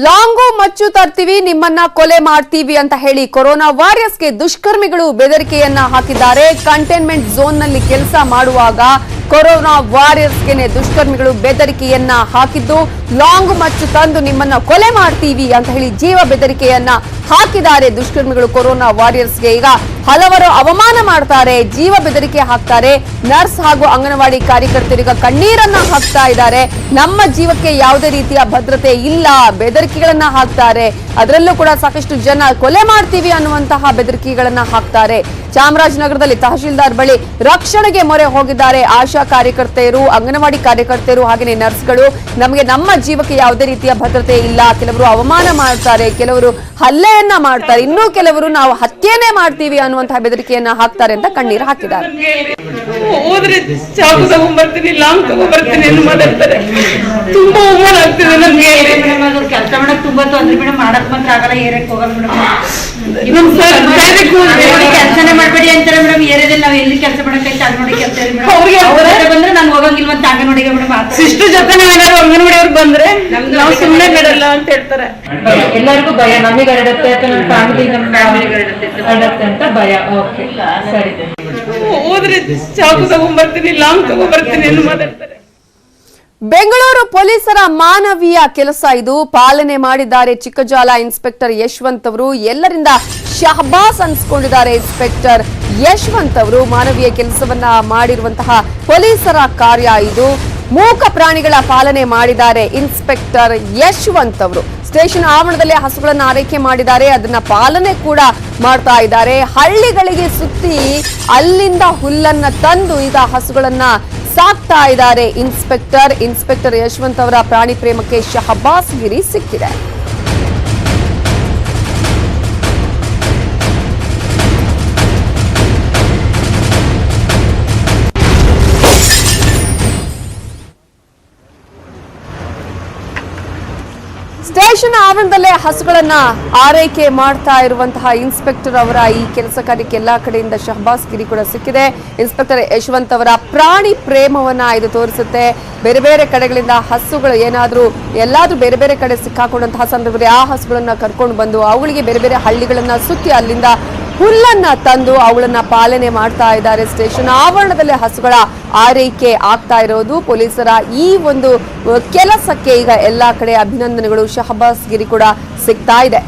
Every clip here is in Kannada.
ಲಾಂಗು ಮಚ್ಚು ತರ್ತೀವಿ ನಿಮ್ಮನ್ನ ಕೊಲೆ ಮಾಡ್ತೀವಿ ಅಂತ ಹೇಳಿ ಕೊರೋನಾ ವಾರಿಯರ್ಸ್ಗೆ ದುಷ್ಕರ್ಮಿಗಳು ಬೆದರಿಕೆಯನ್ನ ಹಾಕಿದ್ದಾರೆ. ಕಂಟೈನ್ಮೆಂಟ್ ಝೋನ್ ನಲ್ಲಿ ಕೆಲಸ ಮಾಡುವಾಗ ಕೊರೋನಾ ವಾರಿಯರ್ಸ್ಗೆ ದುಷ್ಕರ್ಮಿಗಳು ಬೆದರಿಕೆಯನ್ನ ಹಾಕಿದ್ದು ಲಾಂಗು ಮಚ್ಚು ತಂದು ನಿಮ್ಮನ್ನ ಕೊಲೆ ಮಾಡ್ತೀವಿ ಅಂತ ಹೇಳಿ ಜೀವ ಬೆದರಿಕೆಯನ್ನ ಹಾಕಿದ್ದಾರೆ ದುಷ್ಕರ್ಮಿಗಳು ಕೊರೋನಾ ವಾರಿಯರ್ಸ್ಗೆ. ಈಗ ಹಲವರು ಅವಮಾನ ಮಾಡ್ತಾರೆ, ಜೀವ ಬೆದರಿಕೆ ಹಾಕ್ತಾರೆ. ನರ್ಸ್ ಹಾಗೂ ಅಂಗನವಾಡಿ ಕಾರ್ಯಕರ್ತರಿಗೆ ಕಣ್ಣೀರನ್ನ ಹಾಕ್ತಾ ಇದ್ದಾರೆ. ನಮ್ಮ ಜೀವಕ್ಕೆ ಯಾವುದೇ ರೀತಿಯ ಭದ್ರತೆ ಇಲ್ಲ, ಬೆದರಿಕೆಗಳನ್ನ ಹಾಕ್ತಾರೆ. ಅದರಲ್ಲೂ ಕೂಡ ಸಾಕಷ್ಟು ಜನ ಕೊಲೆ ಮಾಡ್ತೀವಿ ಅನ್ನುವಂತಹ ಬೆದರಿಕೆಗಳನ್ನ ಹಾಕ್ತಾರೆ. ಚಾಮರಾಜನಗರದಲ್ಲಿ ತಹಶೀಲ್ದಾರ್ ಬಳಿ ರಕ್ಷಣೆಗೆ ಮೊರೆ ಹೋಗಿದ್ದಾರೆ ಆಶಾ ಕಾರ್ಯಕರ್ತೆಯರು, ಅಂಗನವಾಡಿ ಕಾರ್ಯಕರ್ತೆಯರು ಹಾಗೆಯೇ ನರ್ಸ್ಗಳು. ನಮಗೆ ನಮ್ಮ ಜೀವಕ್ಕೆ ಯಾವುದೇ ರೀತಿಯ ಭದ್ರತೆ ಇಲ್ಲ, ಕೆಲವರು ಅವಮಾನ ಮಾಡ್ತಾರೆ, ಕೆಲವರು ಹಲ್ಲೆಯನ್ನ ಮಾಡ್ತಾರೆ, ಇನ್ನೂ ಕೆಲವರು ನಾವು ಹತ್ಯೆನೇ ಮಾಡ್ತೀವಿ ಅನ್ನುವಂತಹ ಬೆದರಿಕೆಯನ್ನ ಹಾಕ್ತಾರೆ ಅಂತ ಕಣ್ಣೀರು ಹಾಕಿದ್ದಾರೆ. ಹೋದ್ರೆ ಚಾಕು ತಗೊಂಡ್ಬರ್ತೀನಿ, ಲಾಂಗ್ ತಗೊಂಡ್ಬರ್ತೀನಿ ಅಂತ ಮಾತಾಡ್ತಾರೆ. ತುಂಬಾ ಅವಮಾನ ಆಗ್ತಿದೆ ನಮ್ಗೆ. ಕೆಲಸ ಮಾಡಕ್ ತುಂಬಾ ತೊಂದ್ರೆ ಮೇಡಮ್, ಮಾಡಕ್ ಮಾತ್ರ ಆಗಲ್ಲ, ಏರಿಯಕ್ ಹೋಗಲ್ಲ ಮೇಡಮ್. ಕೆಲಸನೇ ಮಾಡ್ಬೇಡಿ ಅಂತಾರೆ ಮೇಡಮ್. ಏರಿಯಾದಲ್ಲಿ ನಾವ್ ಎಲ್ಲಿ ಕೆಲಸ ಮಾಡಕ್ಕೆ ಚಾಲು ನೋಡಿ ಕೆಲಸ ಬಂದ್ರೆ ನಾನು ಹೋಗಂಗಿಲ್ವಂತ ಅಂಗನವಾಡಿಗೆ ಮೇಡಮ್. ಸಿಸ್ಟರ್ ಜೊತೆ ನಾವೇನಾದ್ರು ಅಂಗನವಾಡಿಯವ್ರು ಬಂದ್ರೆ ನಾವು ಸುಮ್ಮನೆ ಬಿಡಲ್ಲ ಅಂತ ಹೇಳ್ತಾರೆ. ಎಲ್ಲರಿಗೂ ಭಯ, ನಮಗೆ ಹರಡುತ್ತೆ ಅಥವಾ ನಮ್ಮ ಫ್ಯಾಮಿಲಿ ಹರಡುತ್ತೆ ಅಂತ ಭಯ. ಓಕೆ ಸರಿ. ಹೋದ್ರೆ ಚಾಕು ತಗೊಂಡ್ಬರ್ತೀನಿ, ಲಾಂಗ್ ತಗೊಂಡ್ಬರ್ತೀನಿ ಅಂತ ಮಾತಾಡ್ತಾರೆ. ಬೆಂಗಳೂರು ಪೊಲೀಸರ ಮಾನವೀಯ ಕೆಲಸ ಇದು. ಪಾಲನೆ ಮಾಡಿದ್ದಾರೆ ಚಿಕ್ಕಜಾಲ ಇನ್ಸ್ಪೆಕ್ಟರ್ ಯಶವಂತ್ ಅವರು. ಎಲ್ಲರಿಂದ ಶಹಬಾಸ್ ಅನ್ಸ್ಕೊಂಡಿದ್ದಾರೆ ಇನ್ಸ್ಪೆಕ್ಟರ್ ಯಶವಂತ್ ಅವರು. ಮಾನವೀಯ ಕೆಲಸವನ್ನ ಮಾಡಿರುವಂತಹ ಪೊಲೀಸರ ಕಾರ್ಯ ಇದು. ಮೂಕ ಪ್ರಾಣಿಗಳ ಪಾಲನೆ ಮಾಡಿದ್ದಾರೆ ಇನ್ಸ್ಪೆಕ್ಟರ್ ಯಶವಂತ್ ಅವರು. ಸ್ಟೇಷನ್ ಆವರಣದಲ್ಲಿ ಹಸುಗಳನ್ನು ಆರೈಕೆ ಮಾಡಿದ್ದಾರೆ, ಅದನ್ನ ಪಾಲನೆ ಕೂಡ ಮಾಡ್ತಾ ಇದ್ದಾರೆ. ಹಳ್ಳಿಗಳಿಗೆ ಸುತ್ತಿ ಅಲ್ಲಿಂದ ಹುಲ್ಲನ್ನ ತಂದು ಈಗ ಹಸುಗಳನ್ನ ಸಾಕ್ತಾ ಇದ್ದಾರೆ ಇನ್ಸ್ಪೆಕ್ಟರ್ ಯಶವಂತ್ ಅವರ ಪ್ರಾಣಿ ಪ್ರೇಮಕ್ಕೆ ಶಹಬಾಸ್ ಗಿರಿ ಸಿಕ್ಕಿದೆ. ಸ್ಟೇಷನ್ ಆವರಣದಲ್ಲೇ ಹಸುಗಳನ್ನ ಆರೈಕೆ ಮಾಡ್ತಾ ಇರುವಂತಹ ಇನ್ಸ್ಪೆಕ್ಟರ್ ಅವರ ಈ ಕೆಲಸ ಕಾರ್ಯಕ್ಕೆ ಎಲ್ಲಾ ಕಡೆಯಿಂದ ಶಹಬಾಸ್ ಗಿರಿ ಕೂಡ ಸಿಕ್ಕಿದೆ. ಇನ್ಸ್ಪೆಕ್ಟರ್ ಯಶವಂತ್ ಅವರ ಪ್ರಾಣಿ ಪ್ರೇಮವನ್ನ ಇದು ತೋರಿಸುತ್ತೆ. ಬೇರೆ ಬೇರೆ ಕಡೆಗಳಿಂದ ಹಸುಗಳು ಎಲ್ಲಾದ್ರೂ ಬೇರೆ ಬೇರೆ ಕಡೆ ಸಿಕ್ಕಾಕೊಂಡಂತಹ ಸಂದರ್ಭದಲ್ಲಿ ಆ ಹಸುಗಳನ್ನ ಕರ್ಕೊಂಡು ಬಂದು ಅವುಗಳಿಗೆ ಬೇರೆ ಬೇರೆ ಹಳ್ಳಿಗಳನ್ನ ಸುತ್ತಿ ಅಲ್ಲಿಂದ ಹುಲ್ಲನ್ನ ತಂದು ಅವುಗಳನ್ನ ಪಾಲನೆ ಮಾಡ್ತಾ ಇದ್ದಾರೆ. ಸ್ಟೇಷನ್ ಆವರಣದಲ್ಲಿ ಹಸುಗಳ ಆರೈಕೆ ಆಗ್ತಾ ಇರೋದು ಪೊಲೀಸರ ಈ ಒಂದು ಕೆಲಸಕ್ಕೆ ಈಗ ಎಲ್ಲಾ ಕಡೆ ಅಭಿನಂದನೆಗಳು. ಶಹಬಾಸ್ ಗಿರಿ ಕೂಡ ಸಿಗ್ತಾ ಇದೆ.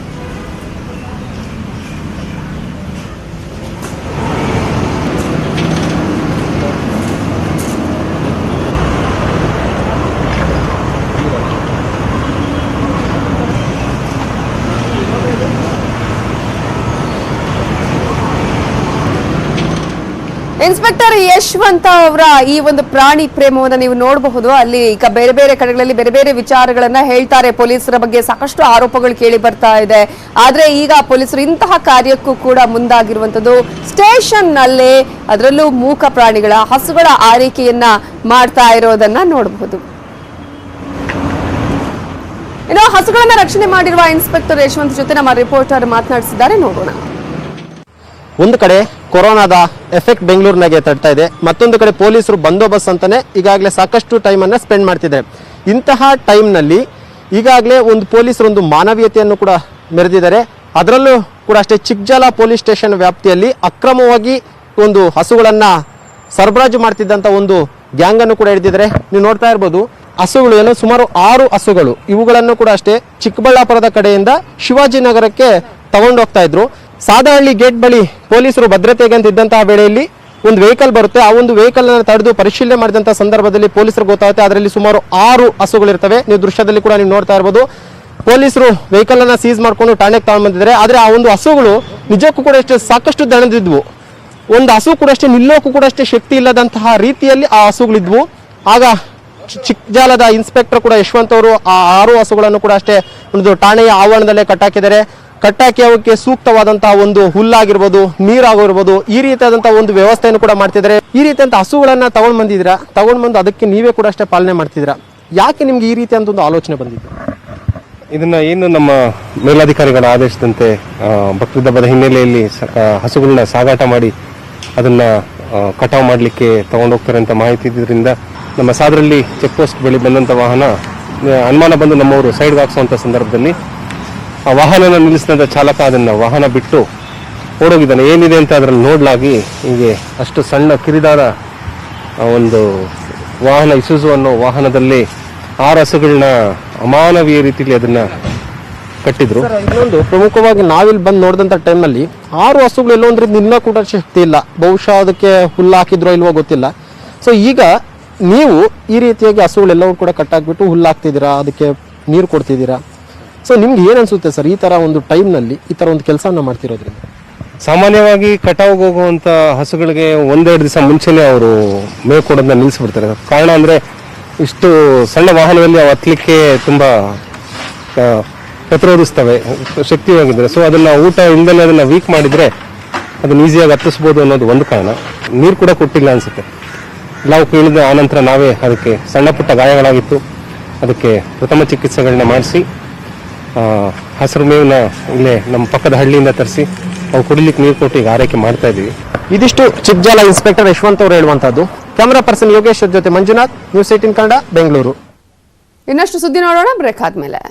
ಇನ್ಸ್ಪೆಕ್ಟರ್ ಯಶವಂತ ಅವರ ಈ ಒಂದು ಪ್ರಾಣಿ ಪ್ರೇಮವನ್ನು ನೀವು ನೋಡಬಹುದು. ಅಲ್ಲಿ ಈಗ ಬೇರೆ ಬೇರೆ ಕಡೆಗಳಲ್ಲಿ ಬೇರೆ ಬೇರೆ ವಿಚಾರಗಳನ್ನ ಹೇಳ್ತಾರೆ. ಪೊಲೀಸರ ಬಗ್ಗೆ ಸಾಕಷ್ಟು ಆರೋಪಗಳು ಕೇಳಿ ಬರ್ತಾ ಇದೆ. ಆದ್ರೆ ಈಗ ಪೊಲೀಸರು ಇಂತಹ ಕಾರ್ಯಕ್ಕೂ ಕೂಡ ಮುಂದಾಗಿರುವಂತದ್ದು. ಸ್ಟೇಷನ್ ನಲ್ಲೇ ಅದರಲ್ಲೂ ಮೂಕ ಪ್ರಾಣಿಗಳ ಹಸುಗಳ ಆರೈಕೆಯನ್ನ ಮಾಡ್ತಾ ಇರೋದನ್ನ ನೋಡಬಹುದು. ಇನ್ನು ಹಸುಗಳನ್ನ ರಕ್ಷಣೆ ಮಾಡಿರುವ ಇನ್ಸ್ಪೆಕ್ಟರ್ ಯಶವಂತ್ ಜೊತೆ ನಮ್ಮ ರಿಪೋರ್ಟರ್ ಮಾತನಾಡಿಸಿದ್ದಾರೆ, ನೋಡೋಣ. ಒಂದು ಕಡೆ ಕೊರೋನಾದ ಎಫೆಕ್ಟ್ ಬೆಂಗಳೂರಿನಾಗೆ ತಡ್ತಾ ಇದೆ, ಮತ್ತೊಂದು ಕಡೆ ಪೊಲೀಸರು ಬಂದೋಬಸ್ತ್ ಅಂತಾನೆ ಈಗಾಗಲೇ ಸಾಕಷ್ಟು ಟೈಮ್ ಅನ್ನ ಸ್ಪೆಂಡ್ ಮಾಡ್ತಿದ್ದಾರೆ. ಇಂತಹ ಟೈಮ್ ನಲ್ಲಿ ಈಗಾಗಲೇ ಒಂದು ಪೊಲೀಸರು ಒಂದು ಮಾನವೀಯತೆಯನ್ನು ಕೂಡ ಮೆರೆದಿದ್ದಾರೆ. ಅದರಲ್ಲೂ ಕೂಡ ಅಷ್ಟೇ ಚಿಕ್ಕಜಾಲ ಪೊಲೀಸ್ ಸ್ಟೇಷನ್ ವ್ಯಾಪ್ತಿಯಲ್ಲಿ ಅಕ್ರಮವಾಗಿ ಒಂದು ಹಸುಗಳನ್ನ ಸರಬರಾಜು ಮಾಡ್ತಿದ್ದಂತ ಒಂದು ಗ್ಯಾಂಗ್ ಅನ್ನು ಕೂಡ ಹಿಡಿದಿದ್ದಾರೆ. ನೀವು ನೋಡ್ತಾ ಇರ್ಬೋದು, ಹಸುಗಳು ಏನೋ ಸುಮಾರು 6 ಹಸುಗಳು, ಇವುಗಳನ್ನು ಕೂಡ ಅಷ್ಟೇ ಚಿಕ್ಕಬಳ್ಳಾಪುರದ ಕಡೆಯಿಂದ ಶಿವಾಜಿನಗರಕ್ಕೆ ತಗೊಂಡೋಗ್ತಾ ಇದ್ರು. ಸಾದಹಳ್ಳಿ ಗೇಟ್ ಬಳಿ ಪೊಲೀಸರು ಭದ್ರತೆಗೆ ಅಂತ ಇದ್ದಂತಹ ವೇಳೆಯಲ್ಲಿ ಒಂದು ವೆಹಿಕಲ್ ಬರುತ್ತೆ. ಆ ಒಂದು ವೆಹಿಕಲ್ ಅನ್ನು ತಡೆದು ಪರಿಶೀಲನೆ ಮಾಡಿದಂತಹ ಸಂದರ್ಭದಲ್ಲಿ ಪೊಲೀಸರು ಗೊತ್ತಾಗುತ್ತೆ ಅದರಲ್ಲಿ ಸುಮಾರು 6 ಹಸುಗಳಿರ್ತವೆ. ನೀವು ದೃಶ್ಯದಲ್ಲಿ ಕೂಡ ನೀವು ನೋಡ್ತಾ ಇರ್ಬೋದು. ಪೊಲೀಸರು ವೆಹಿಕಲ್ ಅನ್ನ ಸೀಸ್ ಮಾಡ್ಕೊಂಡು ಠಾಣೆಗೆ ತಗೊಂಡು ಬಂದಿದ್ದಾರೆ. ಆದ್ರೆ ಆ ಒಂದು ಹಸುಗಳು ನಿಜಕ್ಕೂ ಕೂಡ ಅಷ್ಟೇ ಸಾಕಷ್ಟು ದಣದಿದ್ವು. ಒಂದು ಹಸು ಕೂಡ ಅಷ್ಟೇ ನಿಲ್ಲೋಕ್ಕೂ ಕೂಡ ಅಷ್ಟೇ ಶಕ್ತಿ ಇಲ್ಲದಂತಹ ರೀತಿಯಲ್ಲಿ ಆ ಹಸುಗಳಿದ್ವು. ಆಗ ಚಿಕ್ಕಜಾಲದ ಇನ್ಸ್ಪೆಕ್ಟರ್ ಕೂಡ ಯಶವಂತ್ ಅವರು ಆ 6 ಹಸುಗಳನ್ನು ಕೂಡ ಅಷ್ಟೇ ಒಂದು ಠಾಣೆಯ ಆವರಣದಲ್ಲೇ ಕಟ್ಟಾಕಿದ್ದಾರೆ. ಕಟ್ಟಾಕಿ ಅವಕ್ಕೆ ಸೂಕ್ತವಾದಂತಹ ಒಂದು ಹುಲ್ಲಾಗಿರ್ಬೋದು, ನೀರಾಗಿರ್ಬೋದು, ಈ ರೀತಿಯಾದಂತಹ ಒಂದು ವ್ಯವಸ್ಥೆಯನ್ನು ಕೂಡ ಮಾಡ್ತಿದ್ದಾರೆ. ಈ ರೀತಿಯಂತ ಹಸುಗಳನ್ನ ತಗೊಂಡ್ ಬಂದು ಅದಕ್ಕೆ ನೀವೇ ಕೂಡ ಅಷ್ಟೇ ಪಾಲನೆ ಮಾಡ್ತಿದ್ದೀರಾ. ಯಾಕೆ ನಿಮ್ಗೆ ಈ ರೀತಿಯಂತ ಒಂದು ಆಲೋಚನೆ ಬಂದಿದೆ? ಇದನ್ನ ಏನು ನಮ್ಮ ಮೇಲಾಧಿಕಾರಿಗಳ ಆದೇಶದಂತೆ ಬಕ್ರೀದ್ ಹಿನ್ನೆಲೆಯಲ್ಲಿ ಹಸುಗಳನ್ನ ಸಾಗಾಟ ಮಾಡಿ ಅದನ್ನ ಕಟಾವು ಮಾಡಲಿಕ್ಕೆ ತಗೊಂಡೋಗ್ತಾರೆ ಅಂತ ಮಾಹಿತಿ ಇದ್ರಿಂದ ನಮ್ಮ ಸಾದರಳ್ಳಿ ಚೆಕ್ ಪೋಸ್ಟ್ ಬಳಿ ಬಂದಂತ ವಾಹನ ಅನುಮಾನ ಬಂದು ನಮ್ಮವರು ಸೈಡ್ಗೆ ಹಾಕ್ಸುವಂಥ ಸಂದರ್ಭದಲ್ಲಿ ಆ ವಾಹನನ ನಿಲ್ಲಿಸಿದಂಥ ಚಾಲಕ ಅದನ್ನು ವಾಹನ ಬಿಟ್ಟು ಓಡೋಗಿದ್ದಾನೆ. ಏನಿದೆ ಅಂತ ಅದರಲ್ಲಿ ನೋಡಲಾಗಿ ಹೀಗೆ ಅಷ್ಟು ಸಣ್ಣ ಕಿರಿದಾದ ಒಂದು ವಾಹನ ಇಸುಜು ಅನ್ನೋ ವಾಹನದಲ್ಲಿ 6 ಹಸುಗಳನ್ನ ಅಮಾನವೀಯ ರೀತಿಯಲ್ಲಿ ಅದನ್ನ ಕಟ್ಟಿದ್ರು. ಇನ್ನೊಂದು ಪ್ರಮುಖವಾಗಿ ನಾವಿಲ್ಲಿ ಬಂದು ನೋಡಿದಂಥ ಟೈಮ್ನಲ್ಲಿ 6 ಹಸುಗಳು ಎಲ್ಲೋ ಅಂದ್ರೆ ನಿನ್ನ ಕೂಡ ಶಕ್ತಿ ಇಲ್ಲ, ಬಹುಶಃ ಅದಕ್ಕೆ ಹುಲ್ಲು ಹಾಕಿದ್ರೋ ಇಲ್ವೋ ಗೊತ್ತಿಲ್ಲ. ಸೊ ಈಗ ನೀವು ಈ ರೀತಿಯಾಗಿ ಹಸುಗಳೆಲ್ಲವೂ ಕೂಡ ಕಟ್ಟಾಕ್ಬಿಟ್ಟು ಹುಲ್ಲು ಹಾಕ್ತಿದ್ದೀರಾ, ಅದಕ್ಕೆ ನೀರು ಕೊಡ್ತಿದ್ದೀರಾ. ಸೊ ನಿಮ್ಗೆ ಏನು ಅನ್ಸುತ್ತೆ ಸರ್ ಈ ಥರ ಒಂದು ಟೈಮ್ನಲ್ಲಿ ಈ ಥರ ಒಂದು ಕೆಲಸನ ಮಾಡ್ತಿರೋದ್ರಿಂದ? ಸಾಮಾನ್ಯವಾಗಿ ಕಟಾವ್ಗೆ ಹೋಗುವಂಥ ಹಸುಗಳಿಗೆ 1-2 ದಿವಸ ಮುಂಚೆನೇ ಅವರು ಮೇವು ಕೊಡೋದನ್ನ ನಿಲ್ಲಿಸ್ಬಿಡ್ತಾರೆ. ಕಾರಣ ಅಂದರೆ ಇಷ್ಟು ಸಣ್ಣ ವಾಹನದಲ್ಲಿ ಅವು ಹತ್ತಲಿಕ್ಕೆ ತುಂಬ ಪ್ರತಿರೋಧಿಸ್ತವೆ, ಶಕ್ತಿಯಾಗಿದ್ದಾರೆ. ಸೊ ಅದನ್ನು ಊಟ ಇಲ್ಲದೆ ಅದನ್ನು ವೀಕ್ ಮಾಡಿದರೆ ಅದನ್ನು ಈಸಿಯಾಗಿ ಹತ್ತಿಸ್ಬೋದು ಅನ್ನೋದು ಒಂದು ಕಾರಣ. ನೀರು ಕೂಡ ಕೊಟ್ಟಿಲ್ಲ ಅನಿಸುತ್ತೆ. ನಾವು ಕೇಳಿದ ಆನಂತರ ನಾವೇ ಅದಕ್ಕೆ ಸಣ್ಣ ಪುಟ್ಟ ಗಾಯಗಳಾಗಿತ್ತು, ಅದಕ್ಕೆ ಪ್ರಥಮ ಚಿಕಿತ್ಸೆಗಳನ್ನ ಮಾಡಿಸಿ ಹಸಿರು ಮೇವನ್ನ ಇಲ್ಲೇ ನಮ್ಮ ಪಕ್ಕದ ಹಳ್ಳಿಯಿಂದ ತರಿಸಿ ಅವು ಕುಡಿಲಿಕ್ಕೆ ನೀರು ಕೊಟ್ಟು ಈಗ ಆರೈಕೆ ಮಾಡ್ತಾ ಇದ್ದೀವಿ. ಇದಿಷ್ಟು ಚಿಕ್ಕಜಾಲ ಇನ್ಸ್ಪೆಕ್ಟರ್ ಯಶವಂತ್ ಅವರು ಹೇಳುವಂತದ್ದು. ಕ್ಯಾಮರಾ ಪರ್ಸನ್ ಯೋಗೇಶ್ ಜೊತೆ ಮಂಜುನಾಥ್, ನ್ಯೂಸ್ 18 ಕನ್ನಡ, ಬೆಂಗಳೂರು. ಇನ್ನಷ್ಟು ಸುದ್ದಿ ನೋಡೋಣ ಬ್ರೇಕ್ ಆದ್ಮೇಲೆ.